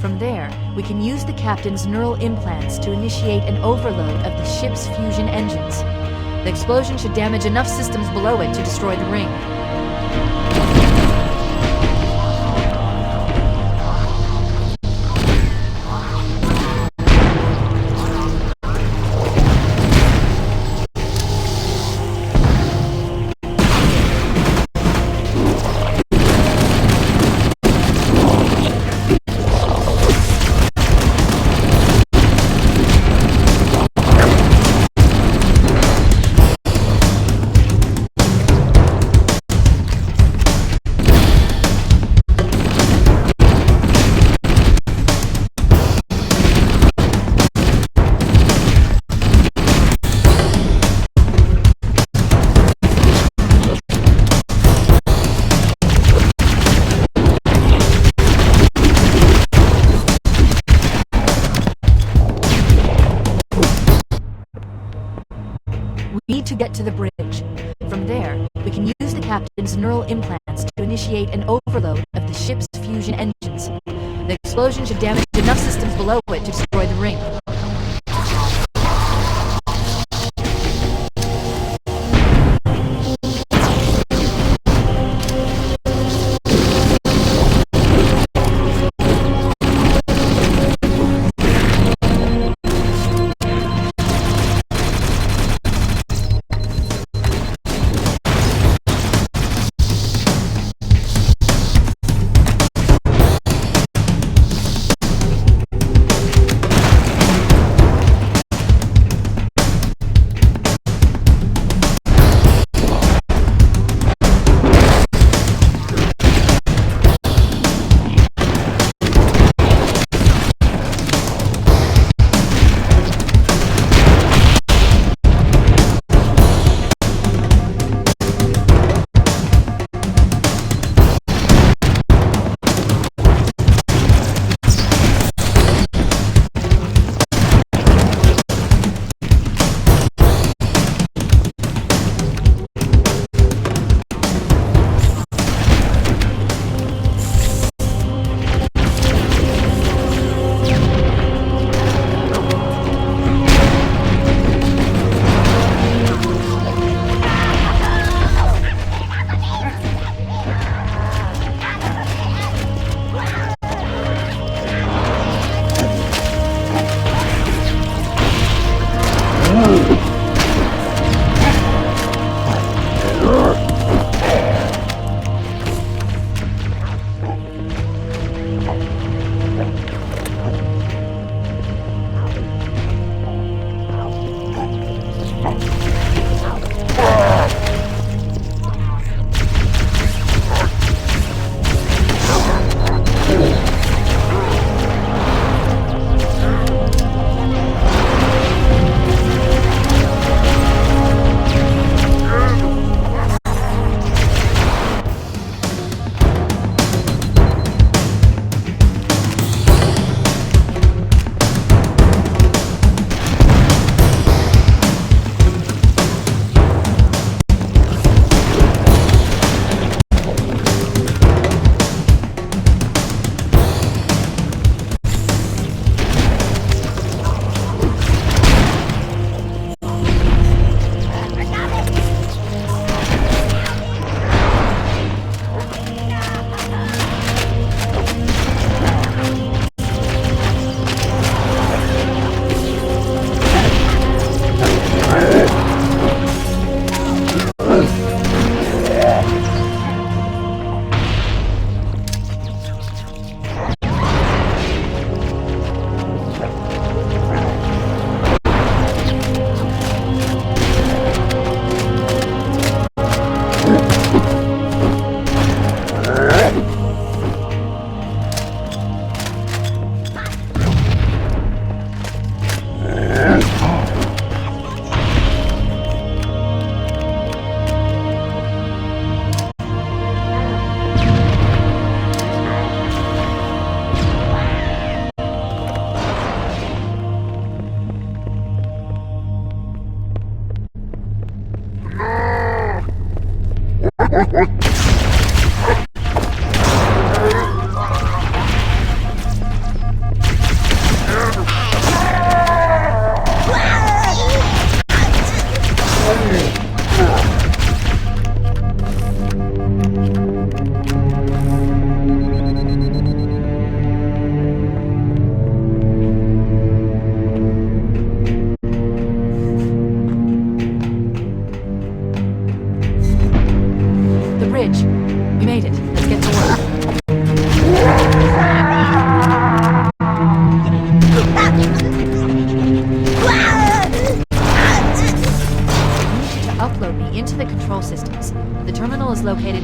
From there, we can use the captain's neural implants to initiate an overload of the ship's fusion engines. The explosion should damage enough systems below it to destroy the ring. We need to get to the bridge. From there, we can use the captain's neural implants to initiate an overload of the ship's fusion engines. The explosion should damage enough systems below it to destroy the ring.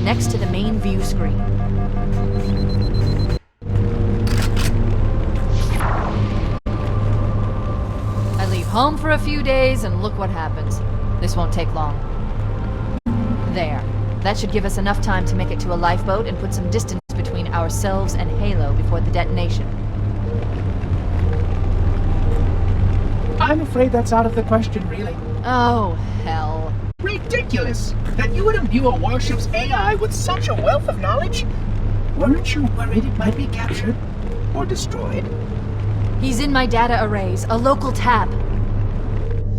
next to the main view screen. I leave home for a few days and look what happens. This won't take long. There. That should give us enough time to make it to a lifeboat and put some distance between ourselves and Halo before the detonation. I'm afraid that's out of the question, really. Oh, hell. Ridiculous! That you would imbue a warship's AI with such a wealth of knowledge? Weren't you worried it might be captured? Or destroyed? He's in my data arrays, a local tab.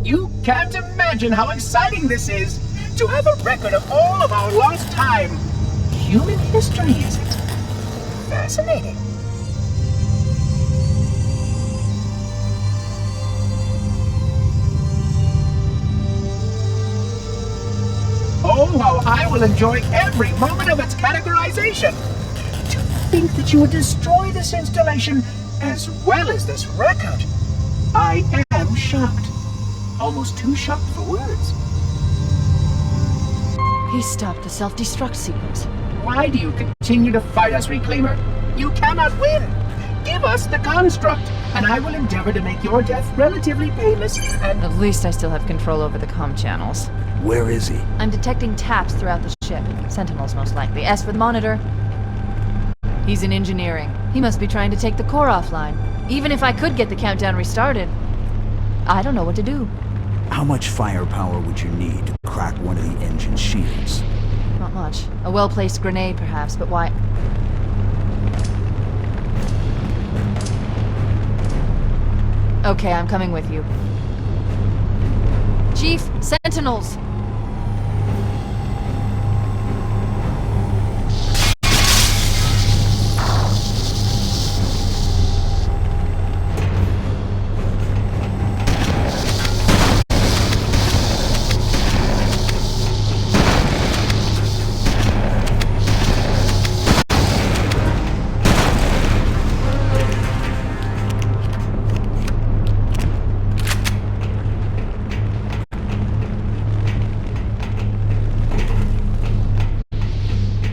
You can't imagine how exciting this is! To have a record of all of our lost time! Human history, is it? Fascinating. Oh, how I will enjoy every moment of its categorization! To think that you would destroy this installation as well as this record! I am shocked. Almost too shocked for words. He stopped the self-destruct sequence. Why do you continue to fight us, Reclaimer? You cannot win! Give us the construct, and I will endeavor to make your death relatively painless and... At least I still have control over the comm channels. Where is he? I'm detecting taps throughout the ship. Sentinels, most likely. As for the monitor, he's in engineering. He must be trying to take the core offline. Even if I could get the countdown restarted, I don't know what to do. How much firepower would you need to crack one of the engine shields? Not much. A well-placed grenade, perhaps, but why... Okay, I'm coming with you. Chief, Sentinels!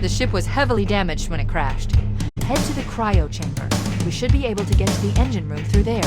The ship was heavily damaged when it crashed. Head to the cryo chamber. We should be able to get to the engine room through there.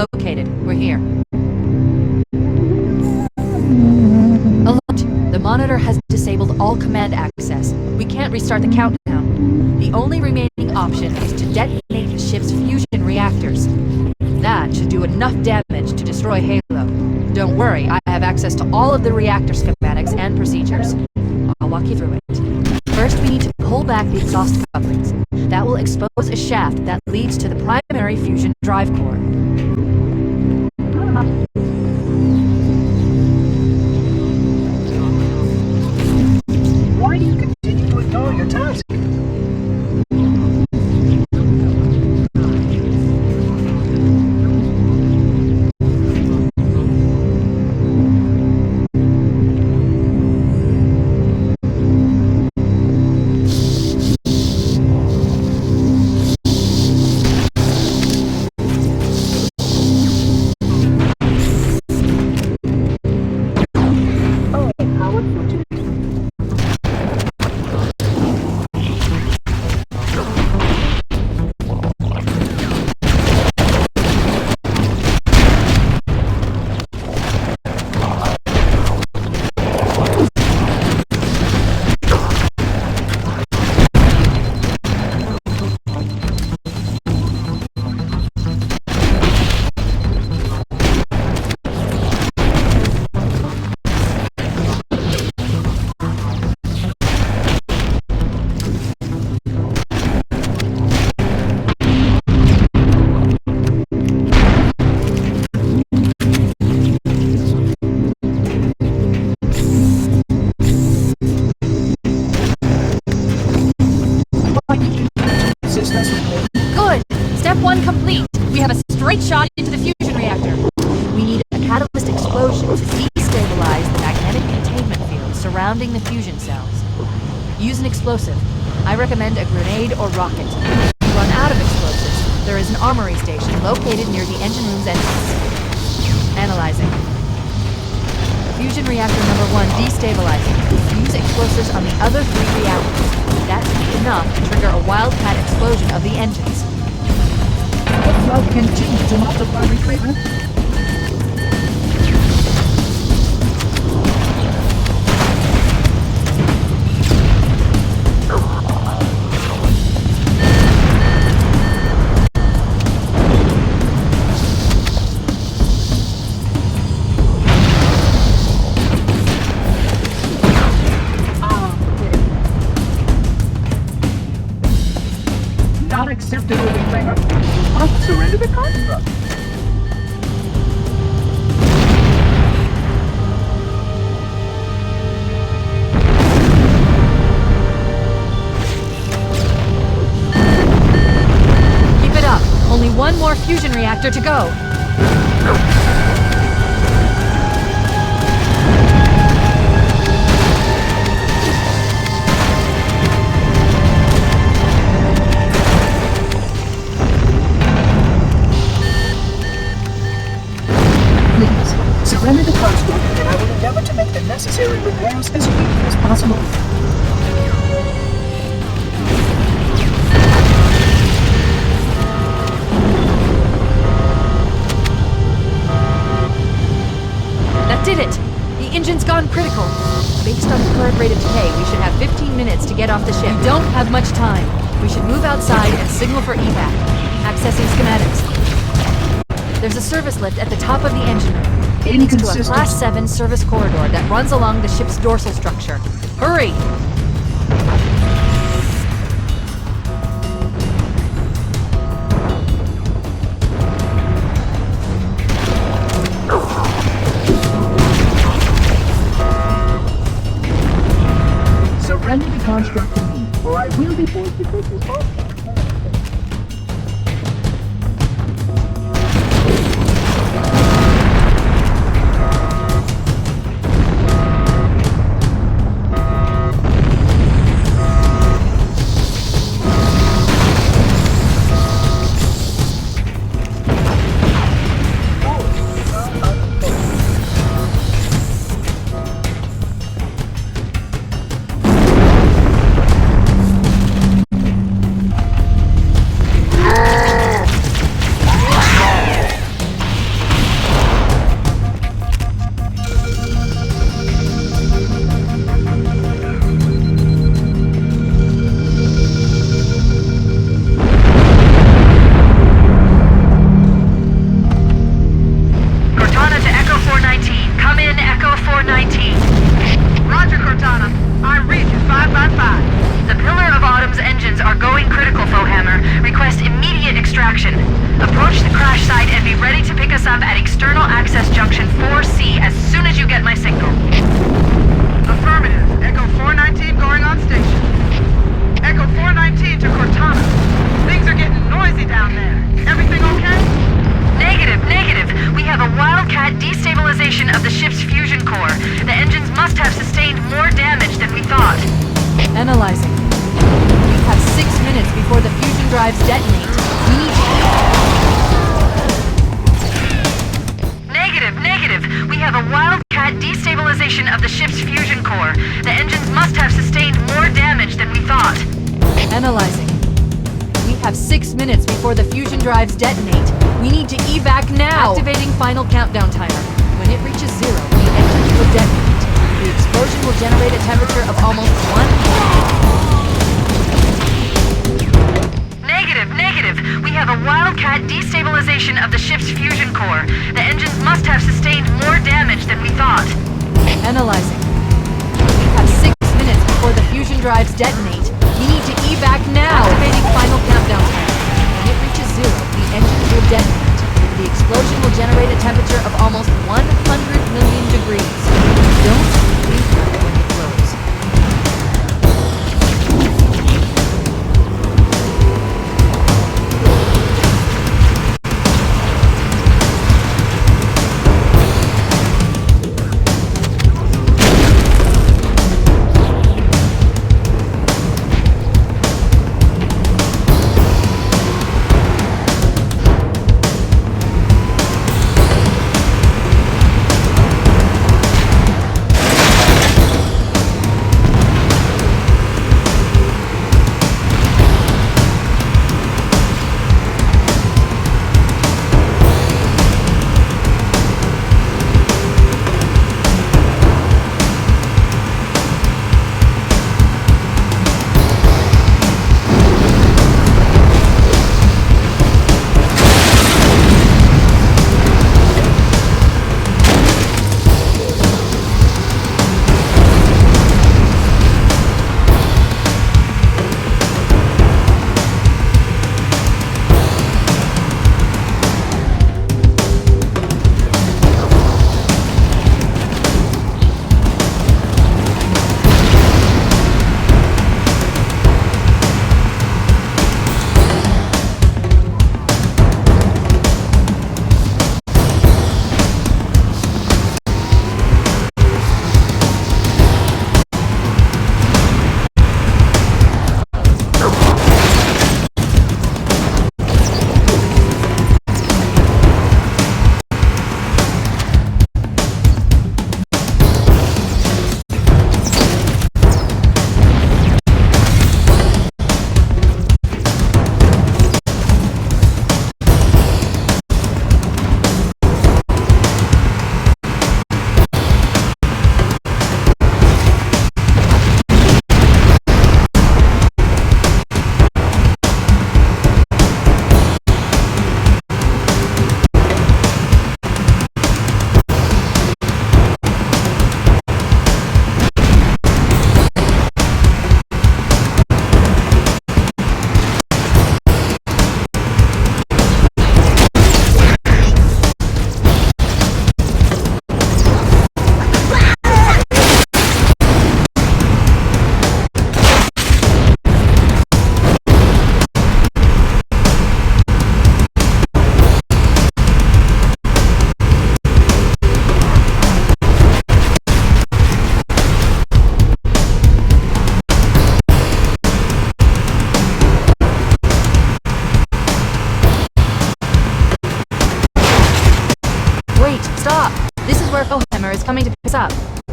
located. We're here. Alert! The monitor has disabled all command access. We can't restart the countdown. The only remaining option is to detonate the ship's fusion reactors. That should do enough damage to destroy Halo. Don't worry, I have access to all of the reactor schematics and procedures. I'll walk you through it. First, we need to pull back the exhaust couplings. That will expose a shaft that leads to the primary fusion drive core. Why do you continue to ignore your task? surrounding the fusion cells. Use an explosive. I recommend a grenade or rocket. If you run out of explosives, there is an armory station located near the engine room's entrance. Analyzing. Fusion reactor number 1 destabilizing. Use explosives on the other 3 reactors. That should be enough to trigger a wildcat explosion of the engines. The flood continued to multiply reclaimment. Not acceptable reclaimer. Must surrender the construct. Keep it up. Only one more fusion reactor to go. Please, surrender the construct and I will endeavor to make the necessary repairs as quickly as possible. That did it! The engine's gone critical. Based on the current rate of decay, we should have 15 minutes to get off the ship. We don't have much time. We should move outside and signal for evac. Accessing schematics. There's a service lift at the top of the engine room. It leads to a Class 7 service corridor that runs along the ship's dorsal structure. Hurry! Surrender the construct to me, or I will be forced to take this off. Approach the crash site and be ready to pick us up at external access junction 4C as soon as you get my signal. Affirmative. Echo 419 going on station. Echo 419 to Cortana. Things are getting noisy down there. Everything okay? Negative. We have a wildcat destabilization of the ship's fusion core. The engines must have sustained more damage than we thought. Analyzing. We have 6 minutes before the fusion drives detonate. We need to... Negative. We have a wildcat destabilization of the ship's fusion core. The engines must have sustained more damage than we thought. Analyzing. We have 6 minutes before the fusion drives detonate. We need to evac now! Activating final countdown timer. When it reaches 0, the engines will detonate. The explosion will generate a temperature of almost 1... Negative. We have a wildcat destabilization of the ship's fusion core. The engines must have sustained more damage than we thought. Analyzing. We have 6 minutes before the fusion drives detonate. We need to evac now! Activating final countdown timer. When it reaches 0, the engines will detonate. The explosion will generate a temperature of almost 100 million degrees. Don't leave when it blows.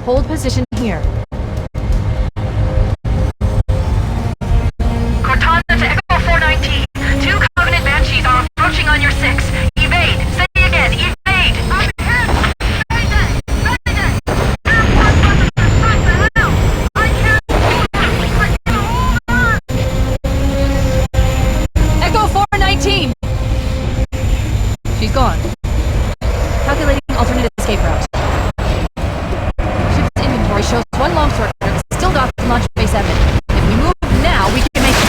Hold position here. Cortana to Echo 419. Two Covenant Banshees are approaching on your 6. Evade. Say again. Evade. I'm hit. Mayday. Mayday. There's one button to strike the hell. I can't hold on. I can hold on. Echo 419! She's gone. Calculating alternate escape route. Ship's inventory shows one long shortcut, still docked in launch bay 7. If we move now, we can make it.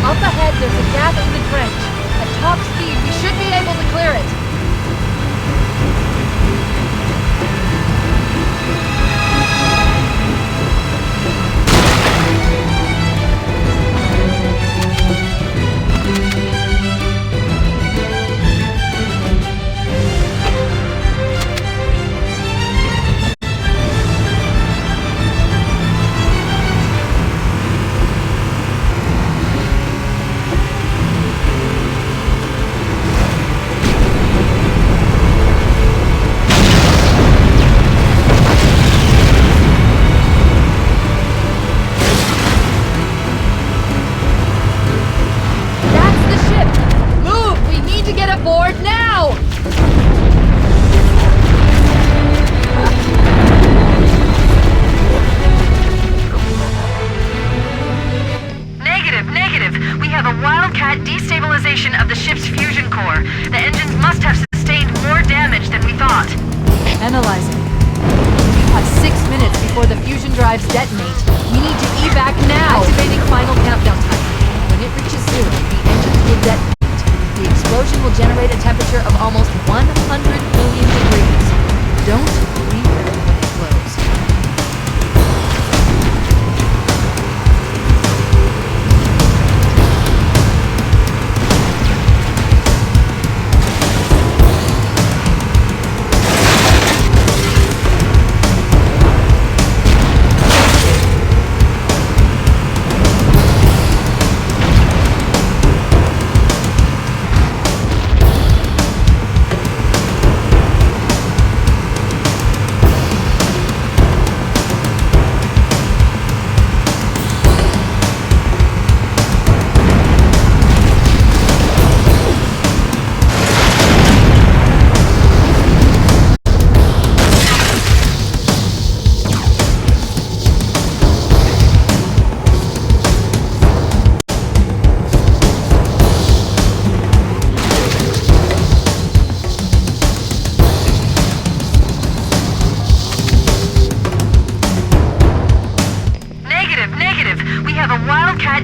Up ahead, there's a gap in the trench. At top speed, we should be able to clear it. That's the ship! Move! We need to get aboard now! Negative, negative. We have a Wildcat destabilization of the ship's fusion core. The engines must have sustained more damage than we thought. Analyzing. You have 6 minutes before the fusion drives detonate. We need to evac now! Activating final countdown timer. When it reaches 0, the engines will detonate. The explosion will generate a temperature of almost 100 million degrees. Don't leave it when it blows.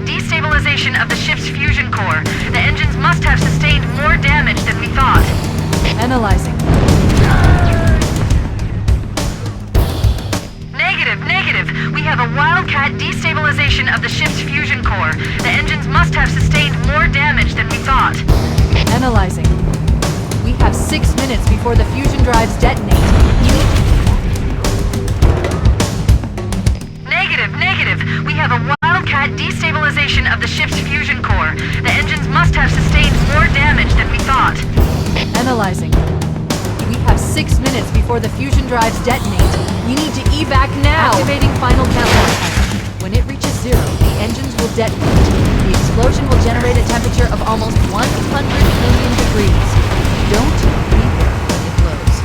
destabilization of the ship's fusion core. The engines must have sustained more damage than we thought. Analyzing. Negative. We have a Wildcat destabilization of the ship's fusion core. The engines must have sustained more damage than we thought. Analyzing. We have 6 minutes before the fusion drives detonate. Negative. We have a Wildcat destabilization of the ship's fusion core. The engines must have sustained more damage than we thought. Analyzing. We have 6 minutes before the fusion drives detonate. You need to evac now! Activating final countdown timer. When it reaches 0, the engines will detonate. The explosion will generate a temperature of almost 100 million degrees. Don't leave it when it blows.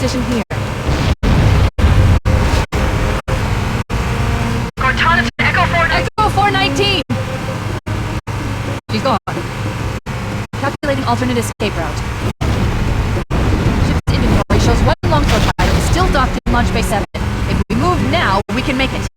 position here. Cortana to Echo 419. Echo 419! She's gone. Calculating alternate escape route. Ship's inventory shows one longbow fighter is still docked in Launch Bay 7. If we move now, we can make it.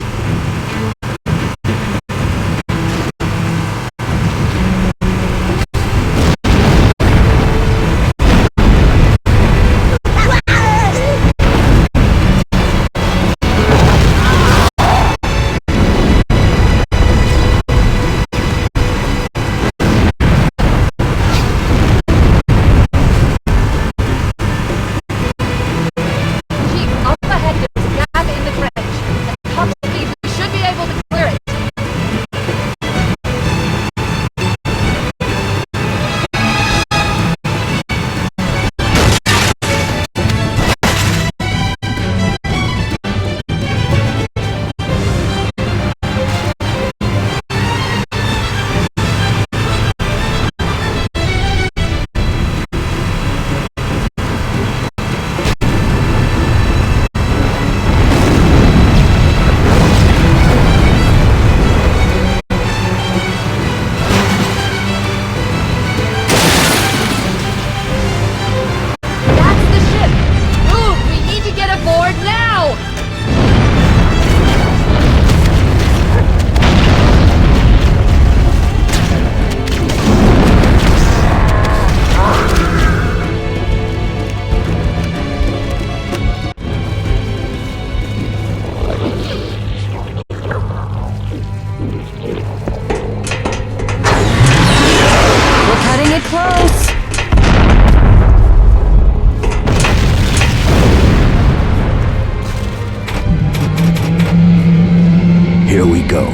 Here we go.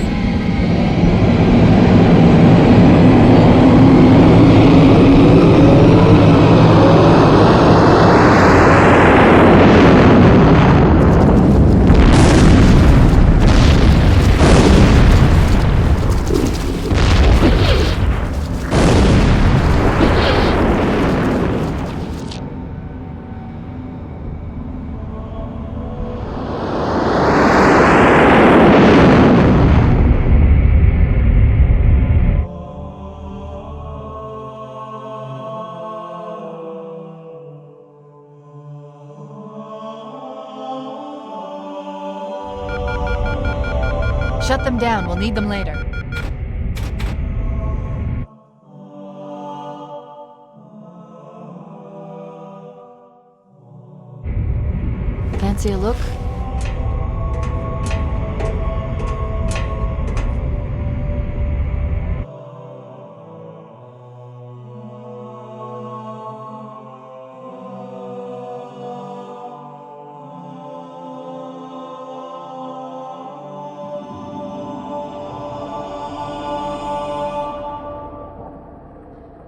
Shut them down, we'll need them later. Fancy a look?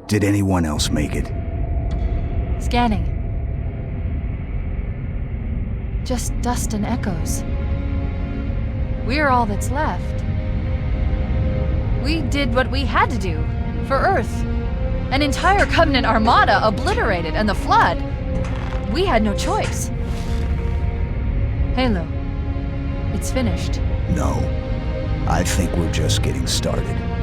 Did anyone else make it? Scanning. Just dust and echoes. We're all that's left. We did what we had to do for Earth. An entire Covenant armada obliterated, and the Flood. We had no choice. Halo, it's finished. No. I think we're just getting started.